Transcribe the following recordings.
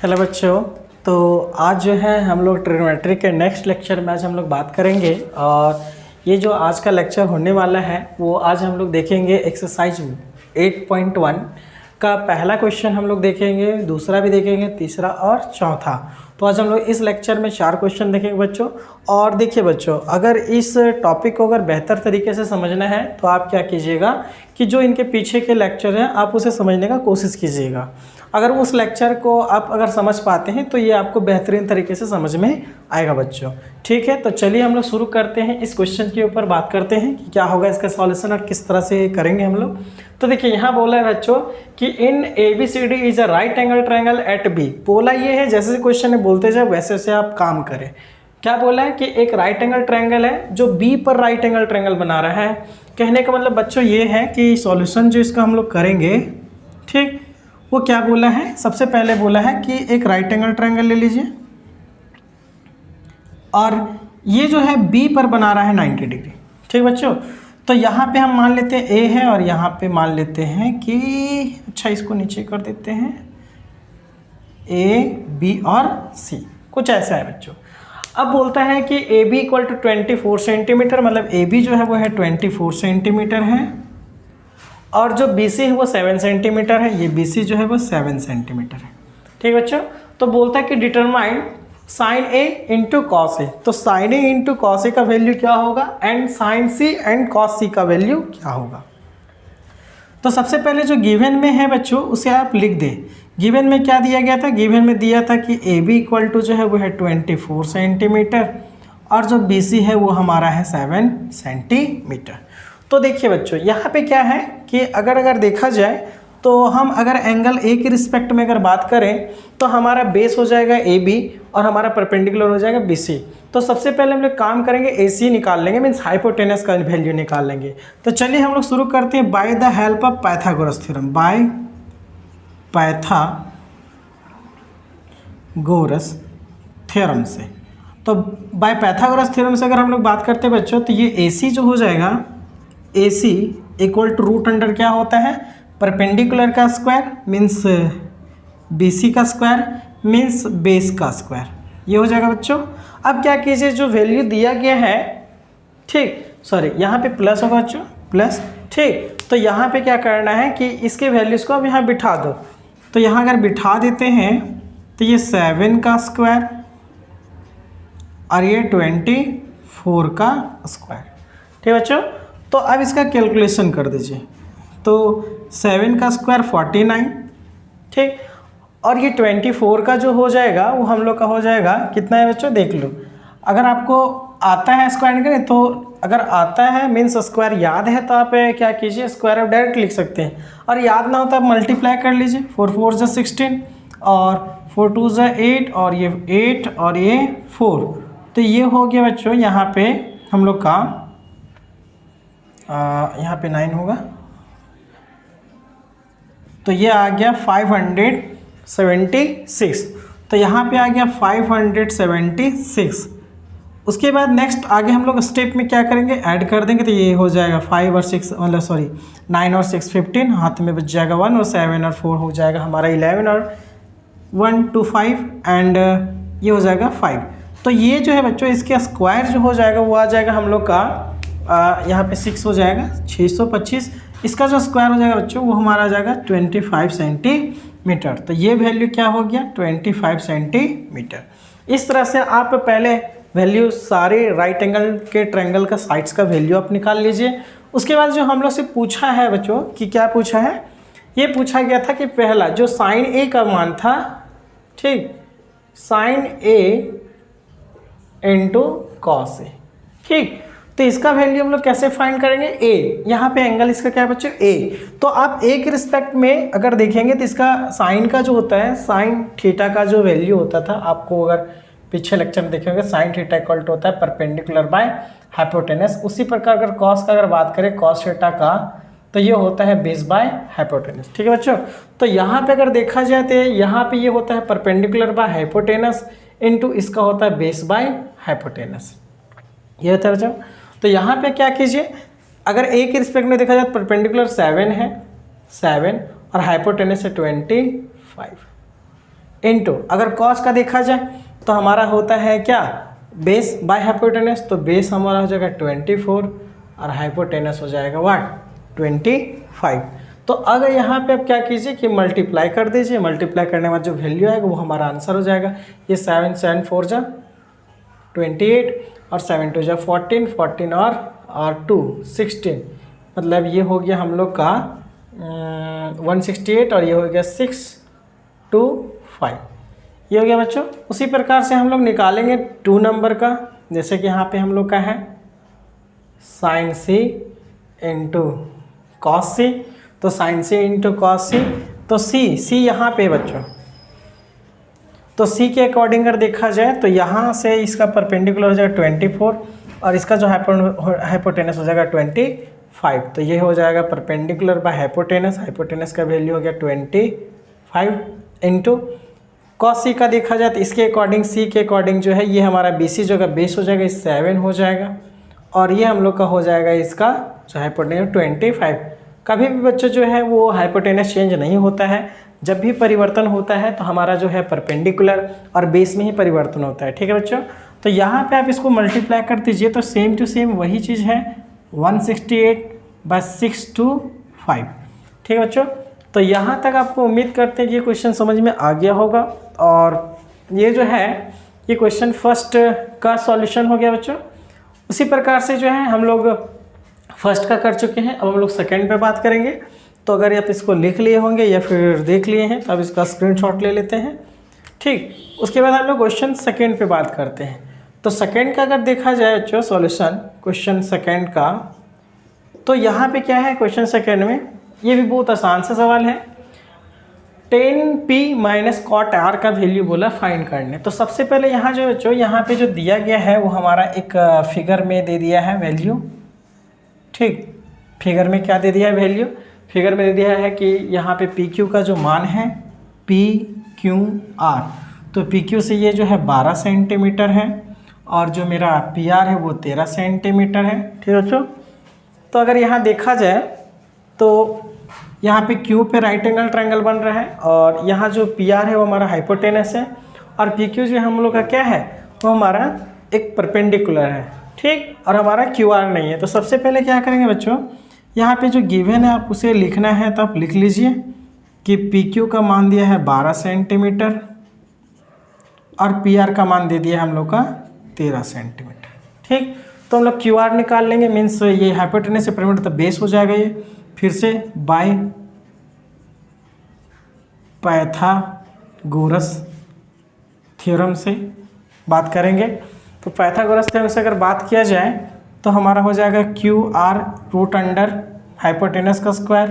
Hello बच्चों। तो आज जो है हम लोग ट्रिग्नोमेट्री के नेक्स्ट लेक्चर में आज हम लोग बात करेंगे और ये जो आज का लेक्चर होने वाला है वो आज हम लोग देखेंगे एक्सरसाइज 8.1 का पहला क्वेश्चन हम लोग देखेंगे, दूसरा भी देखेंगे, तीसरा और चौथा। तो आज हम लोग इस लेक्चर में 4 क्वेश्चन देखेंगे बच्चों। और देखिए बच्चों, अगर इस टॉपिक को अगर बेहतर तरीके से समझना है तो आप क्या कीजिएगा कि जो इनके पीछे के लेक्चर हैं आप उसे समझने का कोशिश कीजिएगा। अगर उस लेक्चर को आप अगर समझ पाते हैं तो ये आपको बेहतरीन तरीके से समझ में आएगा बच्चों। ठीक है, तो चलिए हम लोग शुरू करते हैं, इस क्वेश्चन के ऊपर बात करते हैं कि क्या होगा इसका सॉल्यूशन और किस तरह से करेंगे हम लोग। तो देखिए यहाँ बोला है बच्चों कि इन ABCD is a right angle triangle eight B। बोला ये है जैसे क्वेश्चन में बोलते जाए वैसे वैसे आप काम करें। क्या बोला है कि एक राइट एंगल ट्रायंगल है जो B पर राइट एंगल ट्रायंगल बना रहा है। कहने का मतलब बच्चों ये है कि सॉल्यूशन जो इसका हम लोग करेंगे, ठीक, वो क्या बोला है, सबसे पहले बोला है कि एक राइट एंगल ट्रायंगल ले लीजिए और ये जो है B पर बना रहा है 90 डिग्री। ठीक बच्चों, तो यहाँ पे हम मान लेते हैं A है और यहाँ पे मान लेते हैं कि अच्छा इसको नीचे कर देते हैं A, B और C, कुछ ऐसा है बच्चों। अब बोलता है कि AB इक्वल टू 24 सेंटीमीटर, मतलब AB जो है वो है 24 सेंटीमीटर है और जो BC है वो 7 सेंटीमीटर है। ये BC जो है वो 7 सेंटीमीटर है। ठीक बच्चों, तो बोलता है कि determine sine A into cos A। तो sine A into cos A का वैल्यू क्या होगा and sine C and cos C का वैल्यू क्या होगा। तो सबसे पहले जो गिवन में है बच्चों उसे आप लिख दें। गिवन में क्या दिया गया था, गिवन में दिया था कि AB इक्वल टू जो है वो है 24 सेंटीमीटर और जो BC है वो हमारा है 7 सेंटीमीटर। तो देखिए बच्चों यहाँ पे क्या है कि अगर देखा जाए तो हम अगर एंगल A के रिस्पेक्ट में अगर बात करें तो हमारा बेस हो जाएगा AB और हमारा परपेंडिकुलर हो जाएगा BC। तो सबसे पहले हम लोग काम करेंगे AC निकाल लेंगे, मीन्स हाइपोटेनस का वैल्यू निकाल लेंगे। तो चलिए हम लोग शुरू करते हैं by the help of Pythagoras theorem, by Pythagoras theorem से। तो बाय पाइथागोरस थ्योरम से अगर हम लोग बात करते हैं बच्चों तो ये AC जो हो जाएगा, AC equal to root under क्या होता है, परपेंडिकुलर का स्क्वायर मीन्स BC का स्क्वायर मीन्स बेस का स्क्वायर, ये हो जाएगा बच्चों। अब क्या कीजिए, जो वैल्यू दिया गया है, ठीक, सॉरी यहाँ पे प्लस होगा बच्चों, प्लस, ठीक। तो यहाँ पे क्या करना है कि इसके वैल्यूज़ को अब यहाँ बिठा दो। तो यहाँ अगर बिठा देते हैं तो ये 7 का स्क्वायर और ये 24 का स्क्वायर। ठीक बच्चों, तो अब इसका कैलकुलेशन कर दीजिए। तो 7 का स्क्वायर 49, ठीक, और ये 24 का जो हो जाएगा वो हम लोग का हो जाएगा कितना है बच्चों, देख लो। अगर आपको आता है स्क्वायर करें तो अगर आता है मीन्स स्क्वायर याद है तो आप क्या कीजिए, स्क्वायर आप डायरेक्ट लिख सकते हैं, और याद ना हो तो आप मल्टीप्लाई कर लीजिए। 4 4 जा 16 और 4 2 जा 8 और ये 8 और ये 4। तो ये हो गया बच्चों यहाँ पे हम लोग का यहाँ पे 9 होगा, तो ये आ गया 576। तो यहाँ पे आ गया 576। उसके बाद नेक्स्ट आगे हम लोग स्टेप में क्या करेंगे, ऐड कर देंगे। तो ये हो जाएगा 5 और 6 मतलब सॉरी 9 और 6 15, हाथ में बच जाएगा 1 और 7 और 4 हो जाएगा हमारा 11 और 1 2 5 एंड ये हो जाएगा 5। तो ये जो है बच्चों इसके स्क्वायर जो हो जाएगा वो आ जाएगा हम लोग का यहाँ पे 6 हो जाएगा 625। इसका जो स्क्वायर हो जाएगा बच्चों वो हमारा आ जाएगा 25 सेंटीमीटर। तो ये वैल्यू क्या हो गया, 25 सेंटीमीटर। इस तरह से आप पहले वैल्यू सारे राइट एंगल के ट्रायंगल का साइड्स का वैल्यू आप निकाल लीजिए। उसके बाद जो हम लोग से पूछा है बच्चों कि क्या पूछा है, ये पूछा गया था कि पहला जो साइन A का मान था, ठीक, sine A into cos A, ठीक। तो इसका वैल्यू हम लोग कैसे फाइंड करेंगे, A, यहाँ पे एंगल इसका क्या है बच्चों, A। तो आप A के रिस्पेक्ट में अगर देखेंगे तो इसका साइन का जो होता है, साइन थीटा का जो वैल्यू होता था, आपको अगर पीछे लेक्चर में देखेंगे साइन थीटा इक्वल टू होता है परपेंडिकुलर बाय हाइपोटेनस। उसी प्रकार अगर कॉस का अगर बात करें, कॉस थीटा का, तो ये होता है बेस बाय हाइपोटेनस। ठीक है बच्चों, तो यहाँ पे अगर देखा जाए तो यहाँ पे ये होता है परपेंडिकुलर बाय हाइपोटेनस इंटू इसका होता है बेस बाय हाइपोटेनस, ये होता है बच्चों। तो यहाँ पे क्या कीजिए, अगर A के रिस्पेक्ट में देखा जाए तो परपेंडिकुलर 7 है 7 और हाइपोटेनस है 25। इनटू अगर कॉस का देखा जाए तो हमारा होता है क्या, बेस बाय हाइपोटेनस, तो बेस हमारा हो जाएगा 24 और हाइपोटेनस हो जाएगा व्हाट 25। तो अगर यहाँ पे आप क्या कीजिए कि मल्टीप्लाई कर दीजिए, मल्टीप्लाई करने के बाद जो वैल्यू आएगा वो हमारा आंसर हो जाएगा। ये 7 7 4 जा 28 और 7 2 जा 14, 14 और 2 16, मतलब ये हो गया हम लोग का 168 और ये हो गया 625, ये हो गया बच्चों। उसी प्रकार से हम लोग निकालेंगे 2 नंबर का, जैसे कि यहाँ पे हम लोग का है साइन सी इंटू कॉस सी, तो साइन सी इंटू कॉस सी, तो सी यहाँ पे बच्चों, तो सी के अकॉर्डिंग अगर देखा जाए तो यहाँ से इसका परपेंडिकुलर हो जाएगा 24 और इसका जो हाइपोटेनस हो जाएगा 25, तो ये हो जाएगा परपेंडिकुलर बाय हाइपोटेनस, हाइपोटेनस का वैल्यू हो गया 25 इंटू कॉस सी का देखा जाए तो इसके अकॉर्डिंग सी के अकॉर्डिंग जो है ये हमारा बी सी जो का बेस हो जाएगा 7 हो जाएगा और ये हम लोग का हो जाएगा इसका जो हाइपोटेनस 25। कभी भी बच्चों जो है वो हाइपोटेनस चेंज नहीं होता है, जब भी परिवर्तन होता है तो हमारा जो है परपेंडिकुलर और बेस में ही परिवर्तन होता है, ठीक है बच्चों। तो यहाँ पे आप इसको मल्टीप्लाई कर दीजिए तो सेम टू सेम वही चीज़ है 168/625, ठीक है बच्चों। तो यहाँ तक आपको उम्मीद करते हैं कि ये क्वेश्चन समझ में आ गया होगा और ये जो है ये क्वेश्चन फर्स्ट का सॉल्यूशन हो गया बच्चों। उसी प्रकार से जो है हम लोग फर्स्ट का कर चुके हैं, अब हम लोग सेकंड पे बात करेंगे। तो अगर आप इसको लिख लिए होंगे या फिर देख लिए हैं तो अब इसका स्क्रीनशॉट ले लेते हैं, ठीक। उसके बाद हम लोग क्वेश्चन सेकंड पे बात करते हैं। तो सेकंड का अगर देखा जाए बच्चों सॉल्यूशन क्वेश्चन सेकंड का, तो यहाँ पे क्या है क्वेश्चन सेकंड में, ये भी बहुत आसान सा सवाल है। 10p माइनस कॉट आर का वैल्यू बोला फाइंड करने। तो सबसे पहले यहाँ जो बच्चों यहाँ पे जो दिया गया है वो हमारा एक फिगर में दे दिया है वैल्यू, ठीक। फिगर में क्या दे दिया है वैल्यू, फिगर में दे दिया है कि यहाँ पे पी क्यू का जो मान है PQR, तो PQ से ये जो है 12 सेंटीमीटर है और जो मेरा PR है वो 13 सेंटीमीटर है, ठीक है बच्चों। तो अगर यहाँ देखा जाए तो यहाँ पे Q पे राइट एंगल ट्रायंगल बन रहा है और यहाँ जो PR है वो हमारा हाइपोटेनस है और PQ जो हम लोग का क्या है वो हमारा एक परपेंडिकुलर है, ठीक। और हमारा QR नहीं है। तो सबसे पहले क्या करेंगे बच्चों, यहाँ पे जो गिवन है आप उसे लिखना है तो आप लिख लीजिए कि PQ का मान दिया है 12 सेंटीमीटर और PR का मान दे दिया है हम लोग का 13 सेंटीमीटर, ठीक। तो हम लोग QR निकाल लेंगे, मीन्स ये हाइपोटेनस से परिवर्तित तो बेस हो जाएगा। ये फिर से बाय पाइथागोरस थ्योरम से बात करेंगे। तो पाइथागोरस थ्योरम से अगर बात किया जाए तो हमारा हो जाएगा QR रूट अंडर हाइपोटेनस का स्क्वायर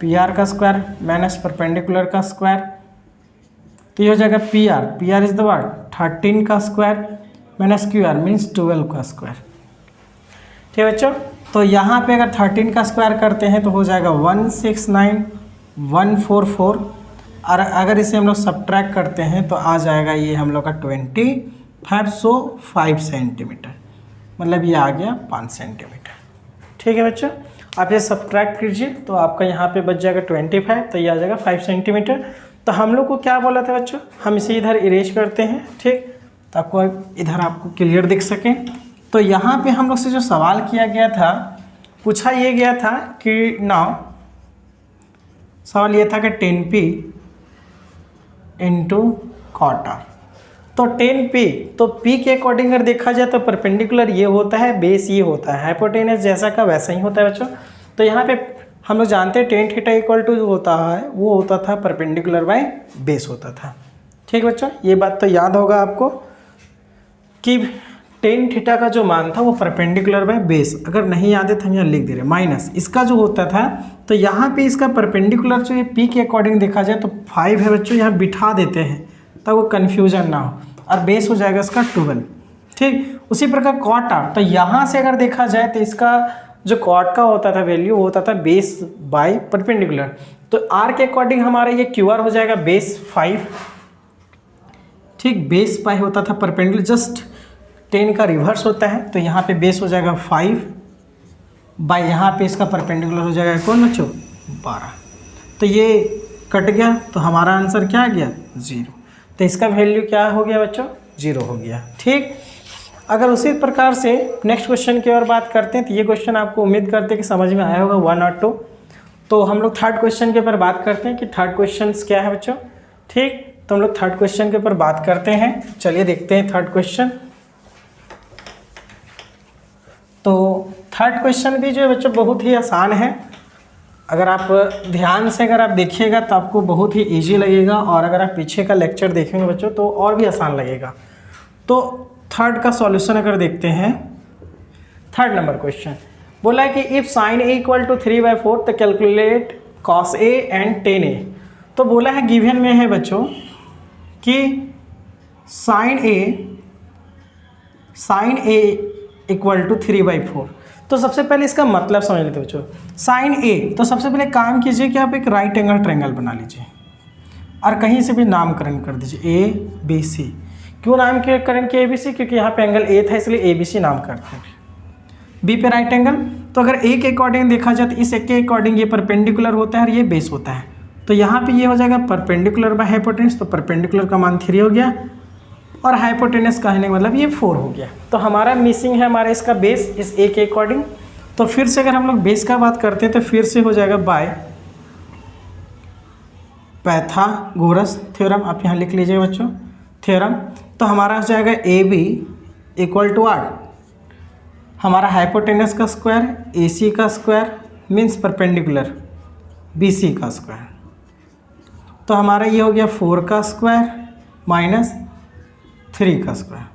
PR का स्क्वायर माइनस परपेंडिकुलर का स्क्वायर, तो ये हो जाएगा PR इज द वर्ड 13 का स्क्वायर माइनस QR मीन्स 12 का स्क्वायर, ठीक है बच्चों। तो यहाँ पे अगर 13 का स्क्वायर करते हैं तो हो जाएगा 169144 और अगर इसे हम लोग सब्ट्रैक्ट करते हैं तो आ जाएगा ये हम लोग का 2505 सेंटीमीटर, मतलब ये आ गया 5 सेंटीमीटर, ठीक है बच्चों। आप ये सब्ट्रैक्ट कीजिए तो आपका यहाँ पे बच जाएगा 25, तो ये आ जाएगा 5 सेंटीमीटर। तो हम लोग को क्या बोला था बच्चों, हम इसे इधर इरेज करते हैं, ठीक, तो आपको इधर आपको क्लियर दिख सके। तो यहाँ पे हम लोग से जो सवाल किया गया था, पूछा ये गया था कि नाउ सवाल ये था कि 10p इंटू कॉट आर। तो 10p, तो p के अकॉर्डिंग अगर देखा जाए तो परपेंडिकुलर ये होता है, बेस ये होता है, हाइपोटेनस जैसा का वैसा ही होता है बच्चों। तो यहाँ पे हम लोग जानते हैं टेन थीटा इक्वल टू जो होता है वो होता था परपेंडिकुलर बाय बेस होता था, ठीक है बच्चों। ये बात तो याद होगा आपको कि टेन थीटा का जो मान था वो परपेंडिकुलर बाय बेस, अगर नहीं याद है तो हम यहाँ लिख दे रहे हैं माइनस इसका जो होता था। तो यहाँ पे इसका परपेंडिकुलर जो ये p के अकॉर्डिंग देखा जाए तो 5 है बच्चों, यहाँ बिठा देते हैं ताकि वो कन्फ्यूजन ना हो, और बेस हो जाएगा इसका 12, ठीक। उसी प्रकार कॉट आर, तो यहाँ से अगर देखा जाए तो इसका जो कॉट का होता था वैल्यू होता था बेस बाय परपेंडिकुलर। तो आर के अकॉर्डिंग हमारा ये QR हो जाएगा बेस 5, ठीक। बेस बाय होता था परपेंडिकुलर, जस्ट 10 का रिवर्स होता है, तो यहाँ पे बेस हो जाएगा 5 बाय यहाँ पे इसका परपेंडिकुलर हो जाएगा कौन बच्चों 12। तो ये कट गया तो हमारा आंसर क्या आ गया 0। तो इसका वैल्यू क्या हो गया बच्चों, 0 हो गया। ठीक, अगर उसी प्रकार से नेक्स्ट क्वेश्चन की ओर बात करते हैं तो ये क्वेश्चन आपको उम्मीद करते हैं कि समझ में आया होगा 1 और 2। तो हम लोग थर्ड क्वेश्चन के ऊपर बात करते हैं कि थर्ड क्वेश्चन क्या है बच्चों। ठीक, तो हम लोग थर्ड क्वेश्चन के ऊपर बात करते हैं। चलिए देखते हैं थर्ड क्वेश्चन। तो थर्ड क्वेश्चन भी जो है बच्चों बहुत ही आसान है। अगर आप ध्यान से अगर आप देखिएगा तो आपको बहुत ही इजी लगेगा, और अगर आप पीछे का लेक्चर देखेंगे बच्चों तो और भी आसान लगेगा। तो थर्ड का सॉल्यूशन अगर देखते हैं, थर्ड नंबर क्वेश्चन बोला है कि if sine A equal to 3/4 तो calculate cos A and tan A. तो बोला है गिवन में है बच्चों कि साइन ए इक्वल टू 3/4। तो सबसे पहले इसका मतलब समझ लेते बच्चों। साइन ए, तो सबसे पहले काम कीजिए कि आप एक राइट एंगल ट्रायंगल बना लीजिए और कहीं से भी नामकरण कर दीजिए ABC। क्यों नामकरण किया ABC? क्योंकि यहाँ पे एंगल A था इसलिए ABC नाम करते हैं। B पे राइट एंगल, तो अगर A के अकॉर्डिंग देखा जाए तो इस एक के अकॉर्डिंग ये परपेंडिकुलर होता है और ये बेस होता है। तो यहाँ पे ये हो जाएगा परपेंडिकुलर बाय हाइपोटेनस, तो परपेंडिकुलर का मान 3 हो गया और हाइपोटेनस कहने का मतलब ये 4 हो गया। तो हमारा मिसिंग है हमारा इसका बेस इस A के अकॉर्डिंग। तो फिर से अगर हम लोग बेस का बात करते हैं तो फिर से हो जाएगा बाय पाइथागोरस थ्योरम। आप यहाँ लिख लीजिए बच्चों थ्योरम। तो हमारा हो जाएगा AB इक्वल टू R, हमारा हाइपोटेनस का स्क्वायर AC का स्क्वायर मीन्स परपेंडिकुलर BC का स्क्वायर। तो हमारा ये हो गया 4 का स्क्वायर माइनस 3 का स्क्वायर।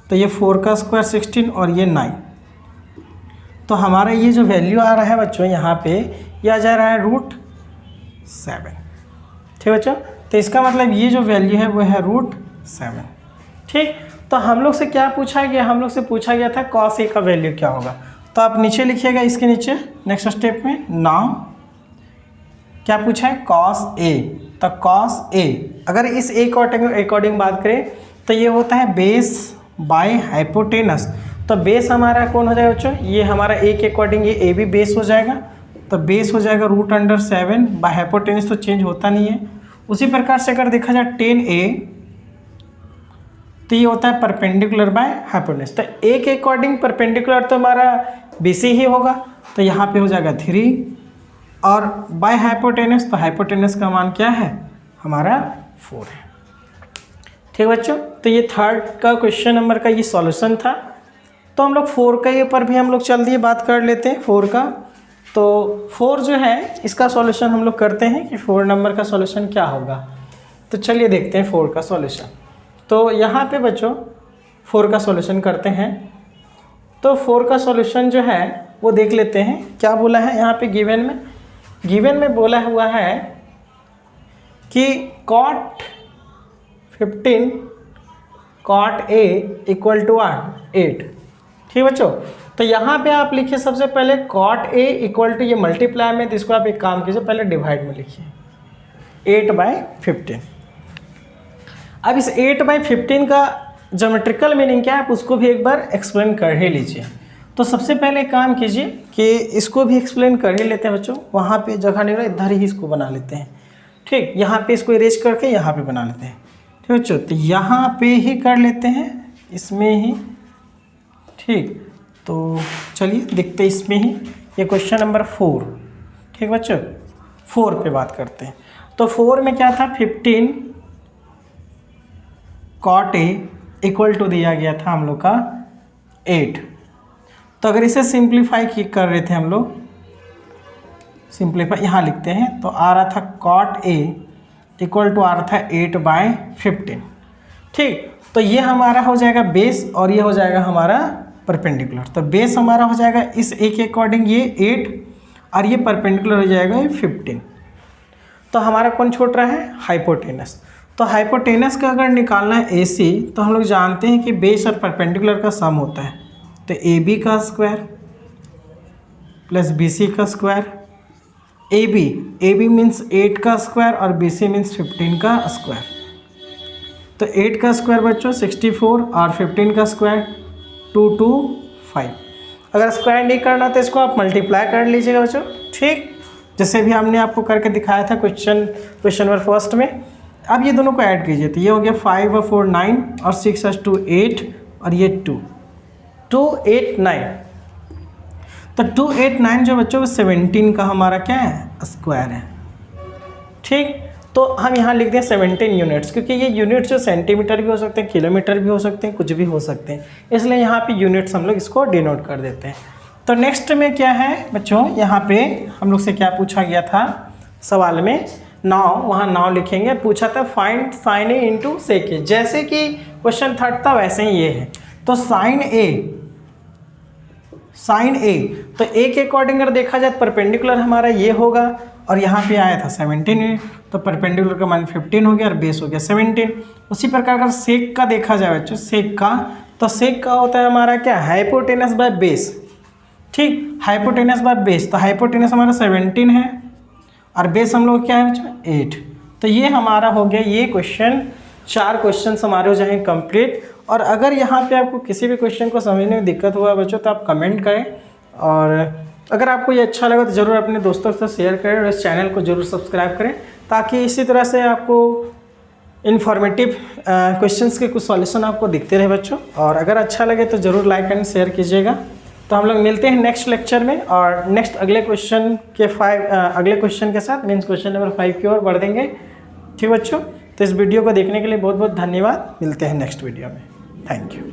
तो ये 4 का स्क्वायर 16 और ये 9। तो हमारा ये जो वैल्यू आ रहा है बच्चों यहाँ पे ये आ जा रहा है √7। ठीक बच्चों, तो इसका मतलब ये जो वैल्यू है वो है √7। ठीक, तो हम लोग से क्या पूछा गया? हम लोग से पूछा गया था cos A का वैल्यू क्या होगा। तो आप नीचे लिखिएगा इसके नीचे नेक्स्ट स्टेप में। नाउ क्या पूछा है? cos A। तो cos A अगर इस A अकॉर्डिंग बात करें तो ये होता है बेस बाय हाइपोटेनस। तो बेस हमारा कौन हो जाएगा बच्चों? ये हमारा A के अकॉर्डिंग ये A भी बेस हो जाएगा। तो बेस हो जाएगा √7 बाय हाइपोटेनस, तो चेंज होता नहीं है। उसी प्रकार से अगर देखा जाए 10A तो ये होता है परपेंडिकुलर बाय हाइपोटेनस। तो A के अकॉर्डिंग परपेंडिकुलर तो हमारा BC ही होगा। तो यहाँ पे हो जाएगा 3 और बाय हाइपोटेनस, तो हाइपोटेनस का मान क्या है? हमारा 4 है। ठीक बच्चों, तो ये थर्ड का क्वेश्चन नंबर का ये सॉल्यूशन था। तो हम लोग 4 के ऊपर भी हम लोग जल्दी बात कर लेते हैं 4 का। तो 4 जो है इसका सॉल्यूशन हम लोग करते हैं कि 4 नंबर का सॉल्यूशन क्या होगा। तो चलिए देखते हैं 4 का सॉल्यूशन। तो यहाँ पे बच्चों 4 का सॉल्यूशन करते हैं। तो 4 का सॉल्यूशन जो है वो देख लेते हैं क्या बोला है यहाँ पे गिवन में बोला हुआ है कि cot 15 cot A equal to 8। ठीक बच्चों, तो यहाँ पे आप लिखिए सबसे पहले cot A इक्वल टू ये मल्टीप्लाई में, तो इसको आप एक काम कीजिए पहले डिवाइड में लिखिए 8/15। अब इस 8/15 का ज्योमेट्रिकल मीनिंग क्या है आप उसको भी एक बार एक्सप्लेन कर ही लीजिए। तो सबसे पहले काम कीजिए कि इसको भी एक्सप्लेन कर ही लेते हैं बच्चों। वहाँ पे जगह नहीं रहा, इधर ही इसको बना लेते हैं। ठीक, यहाँ पे इसको इरेज करके यहाँ पे बना लेते हैं। ठीक बच्चों, तो यहाँ पे ही कर लेते हैं इसमें ही। ठीक, तो चलिए देखते हैं इसमें ही। ये क्वेश्चन नंबर 4। ठीक बच्चों, 4 पे बात करते हैं। तो 4 में क्या था? 15 cot A इक्वल टू दिया गया था हम लोग का 8। तो अगर इसे सिंप्लीफाई कर रहे थे हम लोग, सिंप्लीफाई यहाँ लिखते हैं तो आ रहा था cot A इक्वल टू आ रहा था 8/15। ठीक, तो ये हमारा हो जाएगा बेस और ये हो जाएगा हमारा परपेंडिकुलर। तो बेस हमारा हो जाएगा इस A के अकॉर्डिंग ये 8 और ये परपेंडिकुलर हो जाएगा ये 15। तो हमारा कौन छोड़ रहा है? हाइपोटेनस। तो हाइपोटेनस का अगर निकालना है AC तो हम लोग जानते हैं कि बेस और परपेंडिकुलर का सम होता है। तो AB का स्क्वायर प्लस BC का स्क्वायर। AB मीन्स 8 का स्क्वायर और BC मीन्स 15 का स्क्वायर। तो 8 का स्क्वायर बच्चों 64 और 15 का स्क्वायर 225। अगर स्क्वायर नहीं करना तो इसको आप मल्टीप्लाई कर लीजिएगा बच्चों। ठीक, जैसे भी हमने आपको करके दिखाया था क्वेश्चन नंबर फर्स्ट में। अब ये दोनों को ऐड कीजिए तो ये हो गया 5 और 4 9 और 6 और 2 8 और ये 2 2 8 9। तो 2 8 9 जो बच्चों 17 का हमारा क्या है स्क्वायर है। ठीक, तो हम यहाँ लिख दें 17 यूनिट्स, क्योंकि ये यूनिट्स जो सेंटीमीटर भी हो सकते हैं, किलोमीटर भी हो सकते हैं, कुछ भी हो सकते हैं, इसलिए यहाँ पे यूनिट्स हम लोग इसको डिनोट कर देते हैं। तो नेक्स्ट में क्या है बच्चों, यहाँ पे हम लोग से क्या पूछा गया था सवाल में, नाउ, वहाँ नाउ लिखेंगे, पूछा था फाइंड साइन ए इंटू सेक ए, जैसे कि क्वेश्चन 3 था वैसे ही ये है। तो साइन ए, तो ए के अकॉर्डिंग अगर देखा जाए परपेंडिकुलर हमारा ये होगा, और यहाँ पे आया था 17, तो परपेंडिकुलर का मान 15 हो गया और बेस हो गया 17। उसी प्रकार अगर सेक का देखा जाए बच्चों, सेक का, तो सेक का होता है हमारा क्या, हाइपोटेनस बाय बेस। ठीक, हाइपोटेनस बाय बेस, तो हाइपोटेनस हमारा 17 है और बेस हम लोग क्या है बच्चों 8। तो ये हमारा हो गया ये क्वेश्चन, 4 क्वेश्चन हमारे हो जाएंगे कंप्लीट। और अगर यहाँ पे आपको किसी भी क्वेश्चन को समझने में दिक्कत हुआ बच्चों तो आप कमेंट करें, और अगर आपको ये अच्छा लगा तो ज़रूर अपने दोस्तों के साथ शेयर करें और इस चैनल को ज़रूर सब्सक्राइब करें, ताकि इसी तरह से आपको इन्फॉर्मेटिव क्वेश्चंस के कुछ सॉल्यूशन आपको दिखते रहे बच्चों। और अगर अच्छा लगे तो ज़रूर लाइक एंड शेयर कीजिएगा। तो हम लोग मिलते हैं नेक्स्ट लेक्चर में, और नेक्स्ट अगले क्वेश्चन के साथ, मीन्स क्वेश्चन नंबर 5 की ओर बढ़ देंगे। ठीक बच्चों, तो इस वीडियो को देखने के लिए बहुत बहुत धन्यवाद। मिलते हैं नेक्स्ट वीडियो में। Thank you.